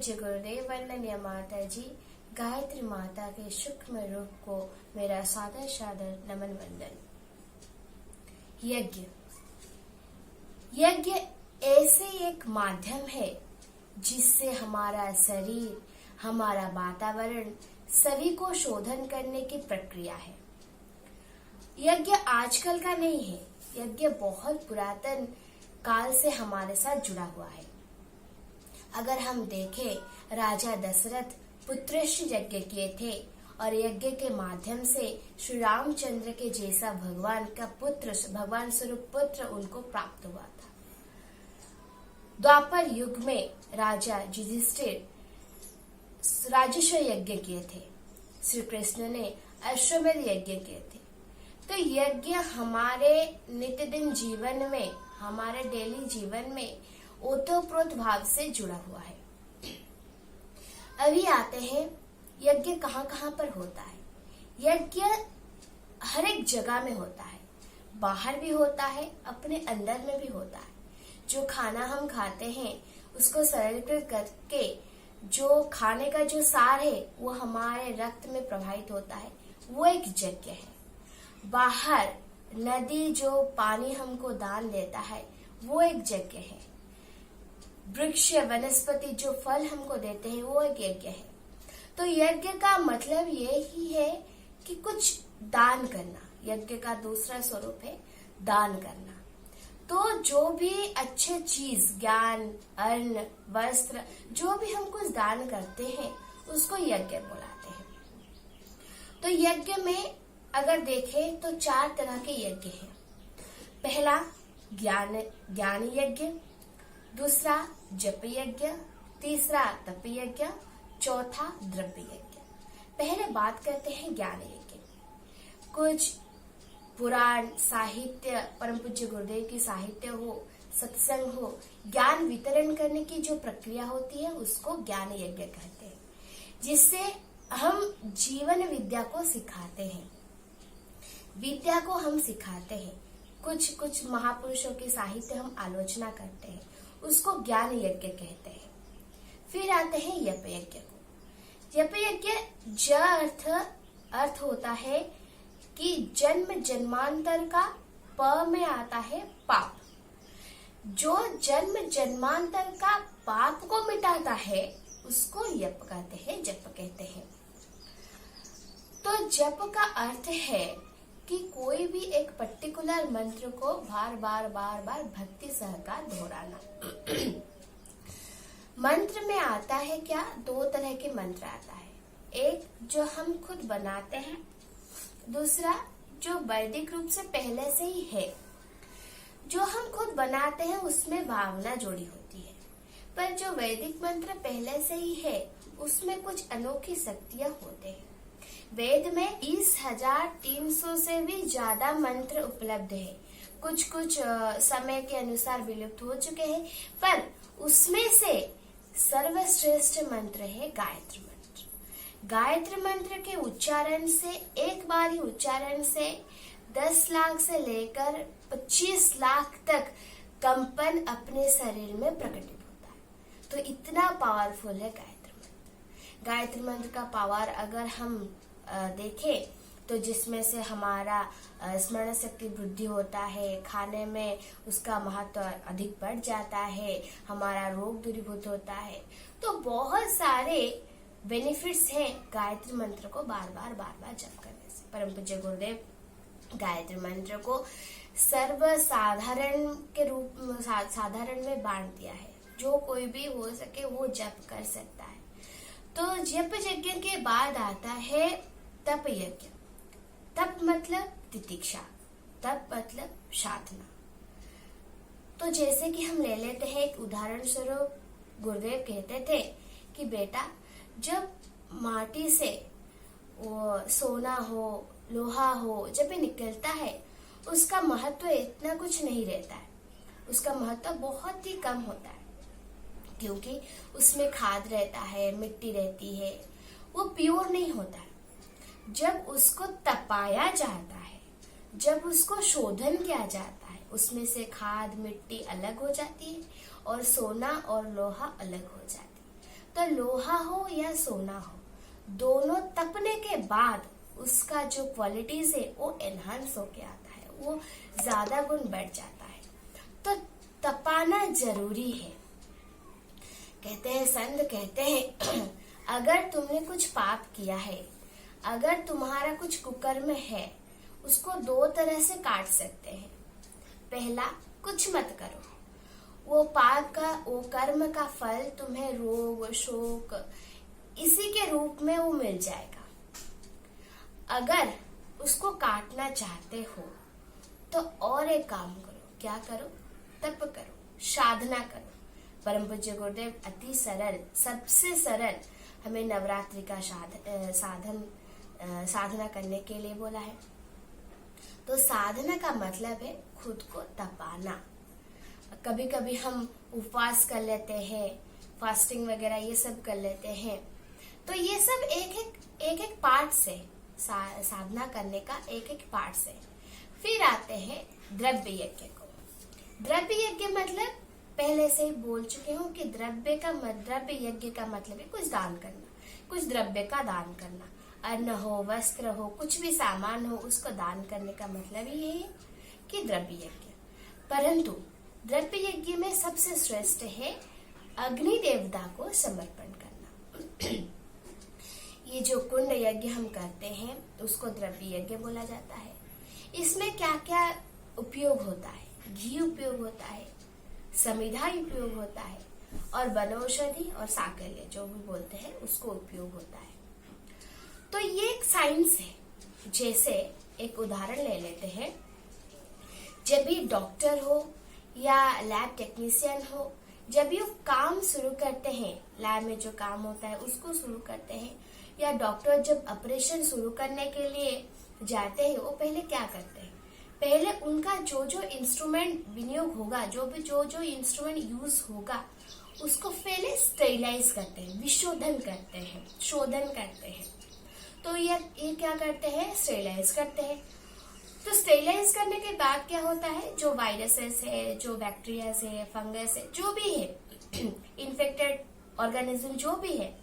पूज्य गुरुदेव वंदनीय माता जी, गायत्री माता के सूक्ष्म रूप को मेरा सादर सादर नमन वंदन। यज्ञ यज्ञ ऐसे एक माध्यम है जिससे हमारा शरीर, हमारा वातावरण सभी को शोधन करने की प्रक्रिया है। यज्ञ आजकल का नहीं है, यज्ञ बहुत पुरातन काल से हमारे साथ जुड़ा हुआ है। अगर हम देखें, राजा दशरथ पुत्रश्री यज्ञ किए थे और यज्ञ के माध्यम से श्री रामचंद्र के जैसा भगवान का पुत्र, भगवान स्वरूप पुत्र उनको प्राप्त हुआ था। द्वापर युग में राजा युधिष्ठिर राजस्व यज्ञ किए थे, श्री कृष्ण ने अश्वमेध यज्ञ किए थे। तो यज्ञ हमारे नित्यदिन जीवन में, हमारे डेली जीवन में ओतप्रोत भाव से जुड़ा हुआ है। अभी आते हैं, यज्ञ कहाँ कहाँ पर होता है। यज्ञ हर एक जगह में होता है, बाहर भी होता है, अपने अंदर में भी होता है। जो खाना हम खाते हैं उसको सरलीकृत करके जो खाने का जो सार है वो हमारे रक्त में प्रवाहित होता है, वो एक यज्ञ है। बाहर नदी जो पानी हमको दान देता है वो एक यज्ञ है। वृक्ष वनस्पति जो फल हमको देते हैं वो एक यज्ञ है। तो यज्ञ का मतलब ये ही है कि कुछ दान करना। यज्ञ का दूसरा स्वरूप है दान करना। तो जो भी अच्छे चीज, ज्ञान, अन्न, वस्त्र, जो भी हम कुछ दान करते हैं उसको यज्ञ बुलाते हैं। तो यज्ञ में अगर देखें तो 4 तरह के यज्ञ हैं। पहला ज्ञान यज्ञ, दूसरा जप यज्ञ, तीसरा तप यज्ञ, चौथा द्रव्य यज्ञ। पहले बात करते हैं ज्ञान यज्ञ। कुछ पुराण, साहित्य, परम पूज्य गुरुदेव की साहित्य हो, सत्संग हो, ज्ञान वितरण करने की जो प्रक्रिया होती है उसको ज्ञान यज्ञ कहते हैं, जिससे हम जीवन विद्या को सिखाते हैं। विद्या को हम सिखाते हैं, कुछ महापुरुषों की साहित्य हम आलोचना करते हैं, उसको ज्ञान यज्ञ कहते हैं। फिर आते हैं यप यज्ञ को। यप यज्ञ अर्थ होता है कि जन्म जन्मांतर का, प में आता है पाप। जो जन्म जन्मांतर का पाप को मिटाता है उसको यप कहते हैं, जप कहते हैं। तो जप का अर्थ है कि कोई भी एक पर्टिकुलर मंत्र को बार बार भक्ति सहकार दोहराना। मंत्र में आता है क्या, 2 तरह के मंत्र आता है। एक जो हम खुद बनाते हैं, दूसरा जो वैदिक रूप से पहले से ही है। जो हम खुद बनाते हैं उसमें भावना जोड़ी होती है, पर जो वैदिक मंत्र पहले से ही है उसमें कुछ अनोखी शक्तियां होते हैं। वेद में 20,300 से भी ज्यादा मंत्र उपलब्ध है। कुछ समय के अनुसार विलुप्त हो चुके हैं, पर उसमें से सर्वश्रेष्ठ मंत्र है गायत्री मंत्र। गायत्री मंत्र के उच्चारण से, एक बार ही उच्चारण से 10 लाख से लेकर 25 लाख तक कंपन अपने शरीर में प्रकटित होता है। तो इतना पावरफुल है गायत्री मंत्र। गायत्री मंत्र का पावर अगर हम देखें तो जिसमें से हमारा स्मरण शक्ति वृद्धि होता है, खाने में उसका महत्व अधिक बढ़ जाता है, हमारा रोग दूरीभूत होता है। तो बहुत सारे बेनिफिट्स हैं गायत्री मंत्र को बार बार जप करने से। परम पूज्य गुरुदेव गायत्री मंत्र को सर्वसाधारण के रूप में, साधारण में बांट दिया है। जो कोई भी हो सके वो जप कर सकता है। तो जप यज्ञ के बाद आता है तप यज्ञ। तप मतलब तितिक्षा, तप मतलब साधना। तो जैसे कि हम ले लेते हैं एक उदाहरण स्वरूप, गुरुदेव कहते थे कि बेटा, जब माटी से वो सोना हो, लोहा हो, जब ये निकलता है उसका महत्व इतना कुछ नहीं रहता है। उसका महत्व बहुत ही कम होता है, क्योंकि उसमें खाद रहता है, मिट्टी रहती है, वो प्योर नहीं होता है। जब उसको तपाया जाता है, जब उसको शोधन किया जाता है, उसमें से खाद, मिट्टी अलग हो जाती है और सोना और लोहा अलग हो जाती है। तो लोहा हो या सोना हो, दोनों तपने के बाद उसका जो क्वालिटीज है वो एनहांस होके आता है, वो ज्यादा गुण बढ़ जाता है। तो तपाना जरूरी है। कहते हैं, संत कहते हैं अगर तुमने कुछ पाप किया है, अगर तुम्हारा कुछ कुकर्म है, उसको दो तरह से काट सकते हैं। पहला, कुछ मत करो, वो पाप का, वो कर्म का फल तुम्हें रोग शोक इसी के रूप में वो मिल जाएगा। अगर उसको काटना चाहते हो तो और एक काम करो। क्या करो? तप करो, साधना करो। परम पूज्य गुरुदेव अति सरल, सबसे सरल हमें नवरात्रि का साधना करने के लिए बोला है। तो साधना का मतलब है खुद को तपाना। कभी कभी हम उपवास कर लेते हैं, फास्टिंग वगैरह ये सब कर लेते हैं। तो ये सब एक एक पार्ट से साधना करने का एक एक पार्ट से। फिर आते हैं द्रव्य यज्ञ को। द्रव्य यज्ञ मतलब पहले से ही बोल चुके हूँ कि द्रव्य यज्ञ का मतलब है कुछ दान करना, कुछ द्रव्य का दान करना। अन्न हो, वस्त्र हो, कुछ भी सामान हो, उसको दान करने का मतलब ही है कि द्रव्य यज्ञ। परंतु द्रव्य यज्ञ में सबसे श्रेष्ठ है अग्नि देवता को समर्पण करना। ये जो कुंड यज्ञ हम करते हैं उसको द्रव्य यज्ञ बोला जाता है। इसमें क्या क्या उपयोग होता है? घी उपयोग होता है, समिधा उपयोग होता है, और वनौषधि और साकल्य जो भी बोलते हैं उसको उपयोग होता है। तो ये एक साइंस है। जैसे एक उदाहरण ले लेते हैं, जब भी डॉक्टर हो या लैब टेक्नीशियन हो, जब भी वो काम शुरू करते हैं, लैब में जो काम होता है उसको शुरू करते हैं, या डॉक्टर जब ऑपरेशन शुरू करने के लिए जाते हैं, वो पहले क्या करते हैं? पहले उनका जो इंस्ट्रूमेंट विनियोग होगा, जो इंस्ट्रूमेंट यूज होगा, उसको पहले स्टेरिलाइज करते हैं, विशोधन करते हैं, शोधन करते हैं। तो ये क्या करते हैं? स्टेरिलाइज करते हैं। तो स्टेरिलाइज करने के बाद क्या होता है? जो वायरसेस है, जो बैक्टीरिया है, फंगस है, जो भी है, इन्फेक्टेड ऑर्गेनिज्म जो भी है,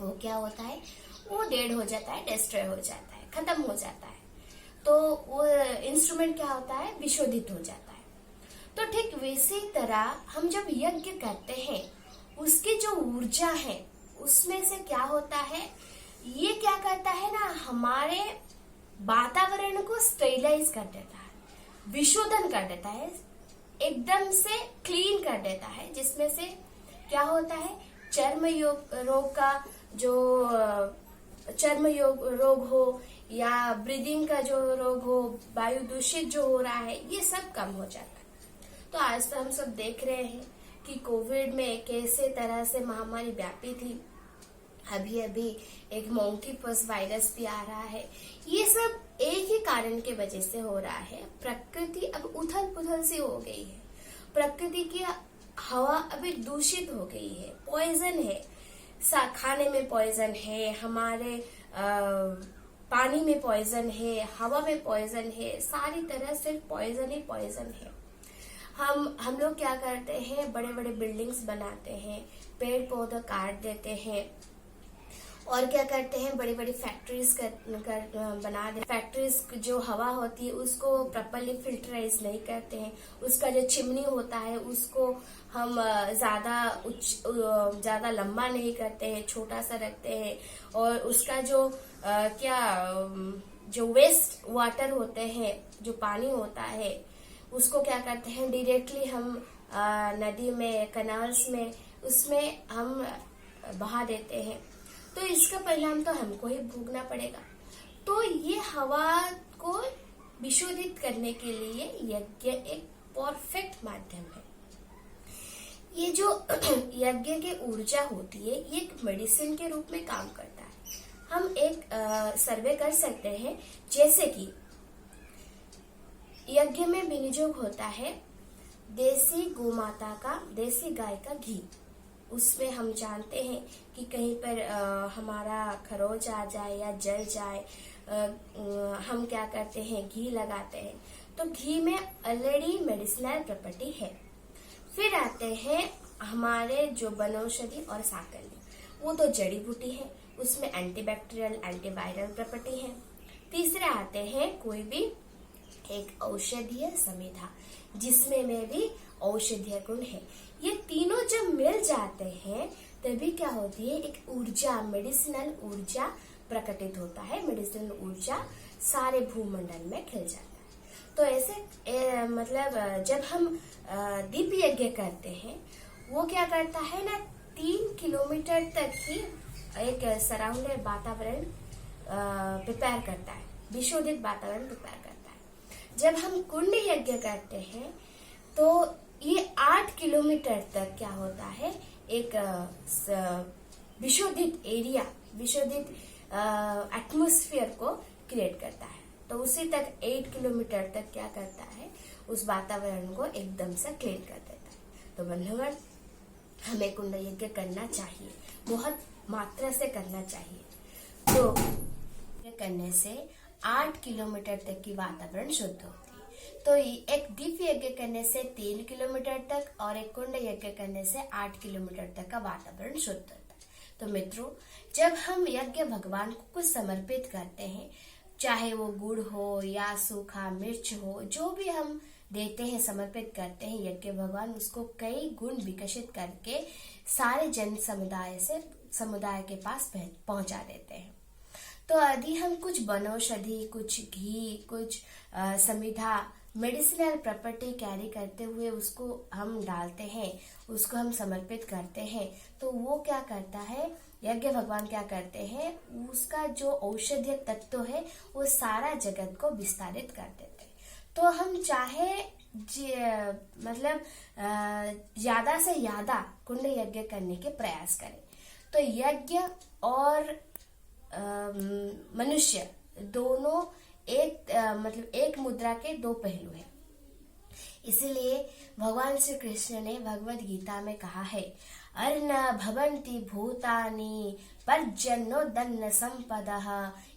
वो क्या होता है? वो डेड हो जाता है, डिस्ट्रॉय हो जाता है, खत्म हो जाता है। तो वो इंस्ट्रूमेंट क्या होता है? विशोधित हो जाता है। तो ठीक वैसी तरह हम जब यज्ञ करते हैं, उसकी जो ऊर्जा है उसमें से क्या होता है? ये क्या करता है ना, हमारे वातावरण को स्टेरिलाइज कर देता है, विशोधन कर देता है, एकदम से क्लीन कर देता है। जिसमें से क्या होता है? चर्म रोग का जो चर्म रोग हो या ब्रीदिंग का जो रोग हो, वायु दूषित जो हो रहा है, ये सब कम हो जाता है। तो आज तो हम सब देख रहे हैं कि कोविड में कैसे तरह से महामारी व्यापी थी। अभी एक मोंकीपॉक्स वायरस भी आ रहा है। ये सब एक ही कारण के वजह से हो रहा है। प्रकृति अब उथल पुथल सी हो गई है। प्रकृति की हवा अभी दूषित हो गई है, पॉइजन है, खाने में पॉइजन है, हमारे पानी में पॉइजन है, हवा में पॉइजन है, सारी तरह से पॉइजन ही पॉइजन है। हम लोग क्या करते हैं? बड़े बड़े बिल्डिंग्स बनाते हैं, पेड़ पौधे काट देते हैं, और क्या करते हैं? बड़ी बड़ी फैक्ट्रीज बना दे। फैक्ट्रीज जो हवा होती है उसको प्रॉपर्ली फिल्टराइज नहीं करते हैं। उसका जो चिमनी होता है उसको हम ज्यादा लंबा नहीं करते हैं, छोटा सा रखते हैं। और उसका जो वेस्ट वाटर होते हैं, जो पानी होता है, उसको क्या करते हैं? डायरेक्टली हम नदी में, कैनाल्स में, उसमें हम बहा देते हैं। तो इसका परिणाम तो हमको ही भोगना पड़ेगा। तो ये हवा को विशोधित करने के लिए यज्ञ एक परफेक्ट माध्यम है। ये जो यज्ञ की ऊर्जा होती है, ये एक मेडिसिन के रूप में काम करता है। हम एक सर्वे कर सकते हैं, जैसे कि यज्ञ में विनियोग होता है देसी गोमाता का, देसी गाय का घी। उसमें हम जानते हैं कि कहीं पर हमारा खरोच आ जाए या जल जाए, हम क्या करते हैं? घी लगाते हैं। तो घी में ऑलरेडी मेडिसिनल प्रॉपर्टी है। फिर आते हैं हमारे जो वनौषधि और साकल्य। वो तो जड़ी बूटी है, उसमें एंटीबैक्टीरियल एंटीवायरल प्रॉपर्टी है। तीसरे आते हैं कोई भी एक औषधीय समिधा जिसमें में भी औषधीय गुण है। ये तीनों जब मिल जाते हैं तभी क्या होती है, एक ऊर्जा, मेडिसिनल ऊर्जा प्रकटित होता है। मेडिसिनल ऊर्जा सारे भूमंडल में खिल जाता है। तो ऐसे मतलब जब हम दीप यज्ञ करते हैं वो क्या करता है ना, 3 किलोमीटर तक ही एक सराउंडेड वातावरण प्रिपेयर करता है, विशोधित वातावरण प्रिपेयर करता है। जब हम कुंड यज्ञ करते हैं तो ये 8 किलोमीटर तक क्या होता है, एक विशोधित एरिया, विशोधित एटमॉस्फेयर को क्रिएट करता है। तो उसी तक 8 किलोमीटर तक क्या करता है, उस वातावरण को एकदम से क्लीन कर देता है। तो बंधुगण, हमें कुंड यज्ञ करना चाहिए, बहुत मात्रा से करना चाहिए। तो करने से 8 किलोमीटर तक की वातावरण शुद्ध होती है। तो एक दीप यज्ञ करने से 3 किलोमीटर तक और एक कुंड यज्ञ करने से 8 किलोमीटर तक का वातावरण शुद्ध होता है। तो मित्रों, जब हम यज्ञ भगवान को कुछ समर्पित करते हैं, चाहे वो गुड़ हो या सूखा मिर्च हो, जो भी हम देते हैं, समर्पित करते हैं यज्ञ भगवान उसको कई गुण विकसित करके सारे जन समुदाय के पास पहुंचा देते हैं। तो यदि हम कुछ वनौषधि, कुछ घी, कुछ समिधा, मेडिसिनल प्रॉपर्टी कैरी करते हुए उसको हम डालते हैं, उसको हम समर्पित करते हैं, तो वो क्या करता है, यज्ञ भगवान क्या करते हैं, उसका जो औषधीय तत्व है वो सारा जगत को विस्तारित कर देते हैं। तो हम चाहे मतलब ज्यादा से ज्यादा कुंड यज्ञ करने के प्रयास करें। तो यज्ञ और मनुष्य दोनों एक मुद्रा के दो पहलू हैं। इसीलिए भगवान श्री कृष्ण ने भगवद गीता में कहा है, अर्न भवन्ति भूतानि पर्जन्यो दन्न संपदः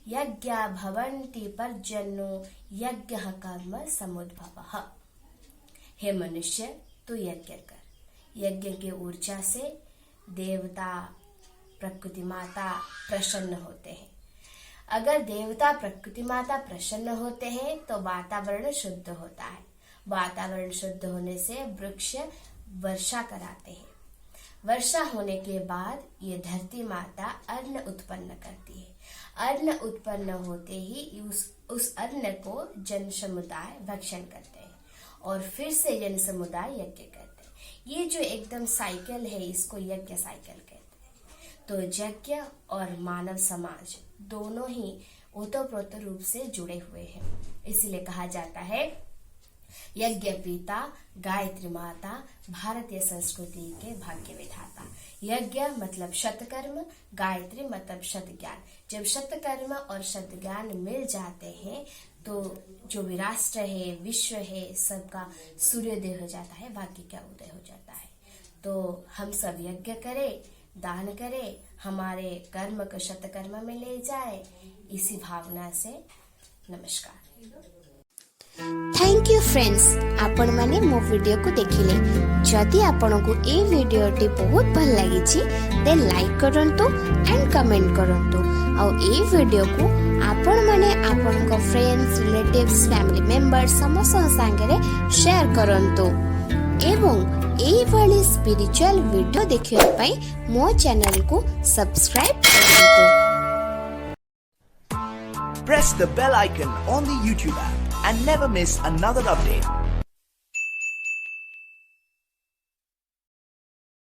यज्ञ भवन्ति पर्जन्यो यज्ञ कर्म समुद्भवः। हे मनुष्य, तू यज्ञ कर। यज्ञ की ऊर्जा से देवता, प्रकृति माता प्रसन्न होते हैं। अगर देवता, प्रकृति माता प्रसन्न होते हैं तो वातावरण शुद्ध होता है। वातावरण शुद्ध होने से वृक्ष वर्षा कराते हैं। वर्षा होने के बाद ये धरती माता अन्न उत्पन्न करती है। अन्न उत्पन्न होते ही उस अन्न को जन समुदाय भक्षण करते हैं और फिर से जन समुदाय यज्ञ करते हैं। ये जो एकदम साइकिल है, इसको यज्ञ साइकिल कहते हैं। तो यज्ञ और मानव समाज दोनों ही ओतप्रोत रूप से जुड़े हुए हैं। इसलिए कहा जाता है, यज्ञ पिता गायत्री माता भारतीय संस्कृति के भाग्य विधाता। यज्ञ मतलब शतकर्म, गायत्री मतलब शत ज्ञान। जब शतकर्म और शत ज्ञान मिल जाते हैं तो जो भी राष्ट्र है, विश्व है, सबका सूर्योदय हो जाता है, भाग्य का उदय हो जाता है। तो हम सब यज्ञ करें, दान करें, हमारे कर्म को शतकर्म में ले जाए, इसी भावना से नमस्कार। थैंक यू फ्रेंड्स, आपण माने मो वीडियो को देखिले। जदि आपण को ए वीडियो टी बहुत भल लागी छी देन लाइक करंतु एंड कमेंट करंतु। और ए वीडियो को आपण माने आपण को फ्रेंड्स, रिलेटिव्स, फैमिली मेंबर्स समस्त संगे शेयर करंतु। एवं ए वाली स्पिरिचुअल वीडियो देखिया पई मो चैनल को सब्सक्राइब करंतु। Press the bell icon on the YouTube app and never miss another update.